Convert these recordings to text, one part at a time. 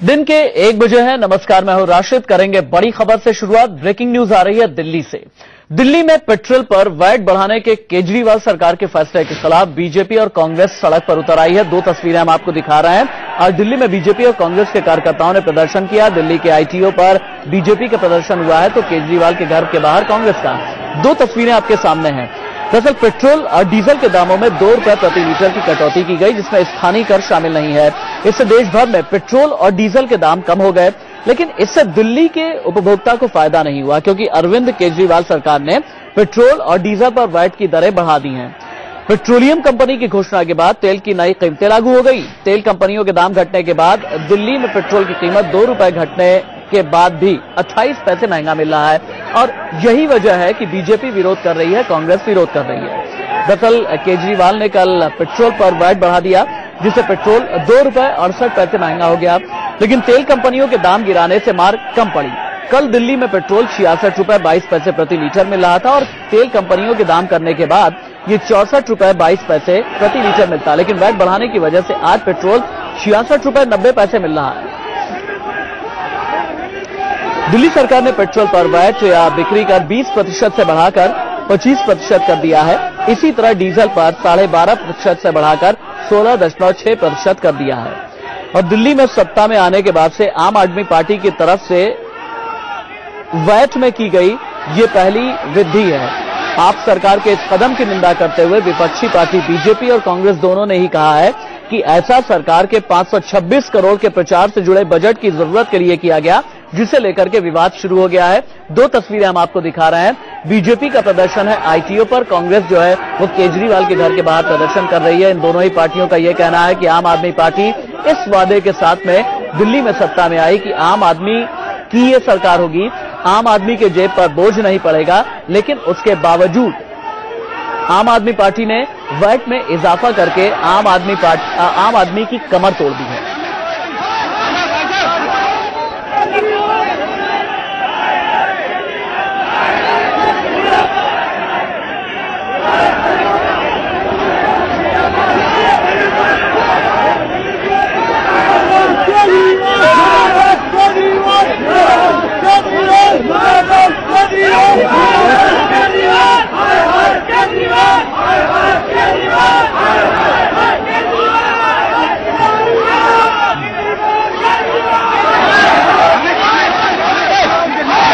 दिन के 1 बजे है। नमस्कार, मैं हूं राशिद। करेंगे बड़ी खबर से शुरुआत। ब्रेकिंग न्यूज आ रही है दिल्ली से। दिल्ली में पेट्रोल पर वैट बढ़ाने के केजरीवाल सरकार के फैसले के खिलाफ बीजेपी और कांग्रेस सड़क पर उतर आई है। 2 तस्वीरें हम आपको दिखा रहे हैं। आज दिल्ली में बीजेपी और कांग्रेस के कार्यकर्ताओं ने प्रदर्शन किया। दिल्ली के आईटीओ पर बीजेपी का प्रदर्शन हुआ है तो केजरीवाल के घर के बाहर कांग्रेस का। 2 तस्वीरें आपके सामने हैं। दरअसल पेट्रोल और डीजल के दामों में 2 रुपए प्रति लीटर की कटौती की गई, जिसमें स्थानीय कर शामिल नहीं है। इससे देश भर में पेट्रोल और डीजल के दाम कम हो गए, लेकिन इससे दिल्ली के उपभोक्ता को फायदा नहीं हुआ, क्योंकि अरविंद केजरीवाल सरकार ने पेट्रोल और डीजल पर वैट की दरें बढ़ा दी हैं। पेट्रोलियम कंपनी की घोषणा के बाद तेल की नई कीमतें लागू हो गई। तेल कंपनियों के दाम घटने के बाद दिल्ली में पेट्रोल की कीमत 2 रुपए घटने के बाद भी 28 पैसे महंगा मिल रहा है, और यही वजह है कि बीजेपी विरोध कर रही है, कांग्रेस विरोध कर रही है। दरअसल केजरीवाल ने कल पेट्रोल पर वैट बढ़ा दिया, जिससे पेट्रोल 2 रुपए 68 पैसे महंगा हो गया, लेकिन तेल कंपनियों के दाम गिराने से मार कम पड़ी। कल दिल्ली में पेट्रोल 66 रुपए 22 पैसे प्रति लीटर मिल रहा था, और तेल कंपनियों के दाम करने के बाद ये 64 रुपए 22 पैसे प्रति लीटर मिलता, लेकिन वैट बढ़ाने की वजह से आज पेट्रोल 66 रुपए 90 पैसे मिल रहा है। दिल्ली सरकार ने पेट्रोल पर वैट या बिक्री कर 20% से बढ़ाकर 25% कर दिया है। इसी तरह डीजल पर 12.5% से बढ़ाकर 16.6% कर दिया है। और दिल्ली में सत्ता में आने के बाद से आम आदमी पार्टी की तरफ से वैट में की गई ये पहली वृद्धि है। आप सरकार के इस कदम की निंदा करते हुए विपक्षी पार्टी बीजेपी और कांग्रेस दोनों ने ही कहा है कि ऐसा सरकार के 526 करोड़ के प्रचार से जुड़े बजट की जरूरत के लिए किया गया, जिसे लेकर के विवाद शुरू हो गया है। 2 तस्वीरें हम आपको दिखा रहे हैं। बीजेपी का प्रदर्शन है आईटीओ पर, कांग्रेस जो है वो केजरीवाल के घर के बाहर प्रदर्शन कर रही है। इन दोनों ही पार्टियों का यह कहना है कि आम आदमी पार्टी इस वादे के साथ में दिल्ली में सत्ता में आई कि आम आदमी की ये सरकार होगी, आम आदमी के जेब पर बोझ नहीं पड़ेगा, लेकिन उसके बावजूद आम आदमी पार्टी ने वैट में इजाफा करके आम आदमी की कमर तोड़ दी है।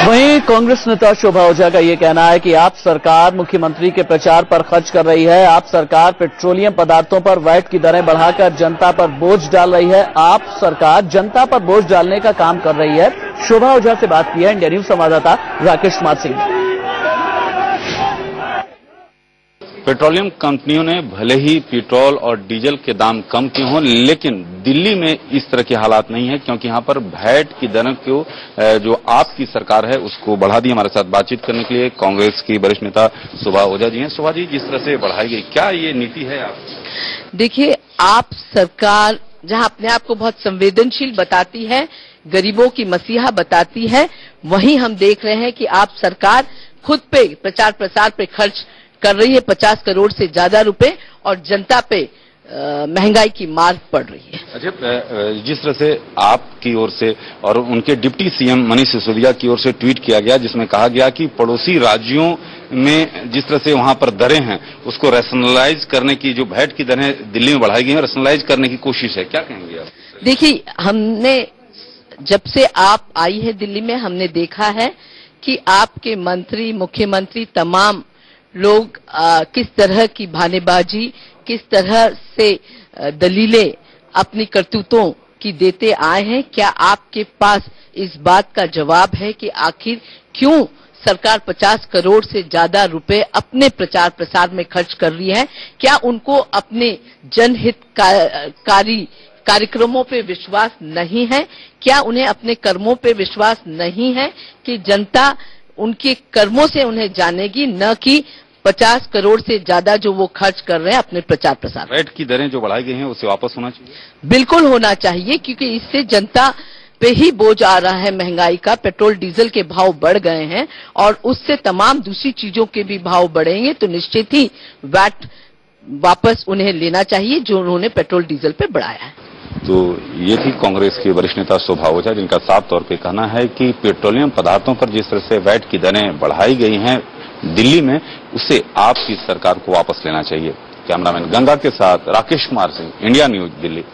वहीं कांग्रेस नेता शोभा ओझा का यह कहना है कि आप सरकार मुख्यमंत्री के प्रचार पर खर्च कर रही है। आप सरकार पेट्रोलियम पदार्थों पर वैट की दरें बढ़ाकर जनता पर बोझ डाल रही है। आप सरकार जनता पर बोझ डालने का काम कर रही है। शोभा ओझा से बात की है इंडिया न्यूज संवाददाता राकेश कुमार सिंह। पेट्रोलियम कंपनियों ने भले ही पेट्रोल और डीजल के दाम कम किए हों, लेकिन दिल्ली में इस तरह के हालात नहीं है, क्योंकि यहां पर वैट की दरों को जो आपकी सरकार है उसको बढ़ा दी। हमारे साथ बातचीत करने के लिए कांग्रेस की वरिष्ठ नेता शोभा ओझा जी हैं। शोभा जी, जिस तरह से बढ़ाई गई, क्या ये नीति है आप? देखिए, आप सरकार जहां अपने आप को बहुत संवेदनशील बताती है, गरीबों की मसीहा बताती है, वहीं हम देख रहे हैं कि आप सरकार खुद पे प्रचार प्रसार पे खर्च कर रही है 50 करोड़ से ज्यादा रुपए, और जनता पे महंगाई की मार पड़ रही है। अच्छा, जिस तरह से आपकी ओर से और उनके डिप्टी सीएम मनीष सिसोदिया की ओर से ट्वीट किया गया, जिसमें कहा गया कि पड़ोसी राज्यों में जिस तरह से वहां पर दरें हैं उसको रैशनलाइज करने की, जो वैट की दरें दिल्ली में बढ़ाई गई हैं, रैशनलाइज करने की कोशिश है, क्या कहेंगे आप? देखिए, हमने जब से आप आई है दिल्ली में, हमने देखा है कि आपके मंत्री, मुख्यमंत्री, तमाम लोग किस तरह की बहानेबाजी, किस तरह से दलीलें अपनी करतूतों की देते आए हैं। क्या आपके पास इस बात का जवाब है कि आखिर क्यों सरकार 50 करोड़ से ज्यादा रुपए अपने प्रचार प्रसार में खर्च कर रही है? क्या उनको अपने जनहितकारी कार्यक्रमों पे विश्वास नहीं है? क्या उन्हें अपने कर्मों पे विश्वास नहीं है कि जनता उनके कर्मों से उन्हें जानेगी, न कि 50 करोड़ से ज्यादा जो वो खर्च कर रहे हैं अपने प्रचार प्रसार? वैट की दरें जो बढ़ाई गई हैं उसे वापस होना चाहिए। बिल्कुल होना चाहिए, क्योंकि इससे जनता पे ही बोझ आ रहा है महंगाई का। पेट्रोल डीजल के भाव बढ़ गए हैं, और उससे तमाम दूसरी चीजों के भी भाव बढ़ेंगे, तो निश्चित ही वैट वापस उन्हें लेना चाहिए जो उन्होंने पेट्रोल डीजल पे बढ़ाया है। तो ये थी कांग्रेस के वरिष्ठ नेता शोभा ओझा, जिनका साफ तौर पे कहना है कि पेट्रोलियम पदार्थों पर जिस तरह से वैट की दरें बढ़ाई गई हैं दिल्ली में, उसे आपकी सरकार को वापस लेना चाहिए। कैमरामैन गंगा के साथ राकेश कुमार सिंह, इंडिया न्यूज, दिल्ली।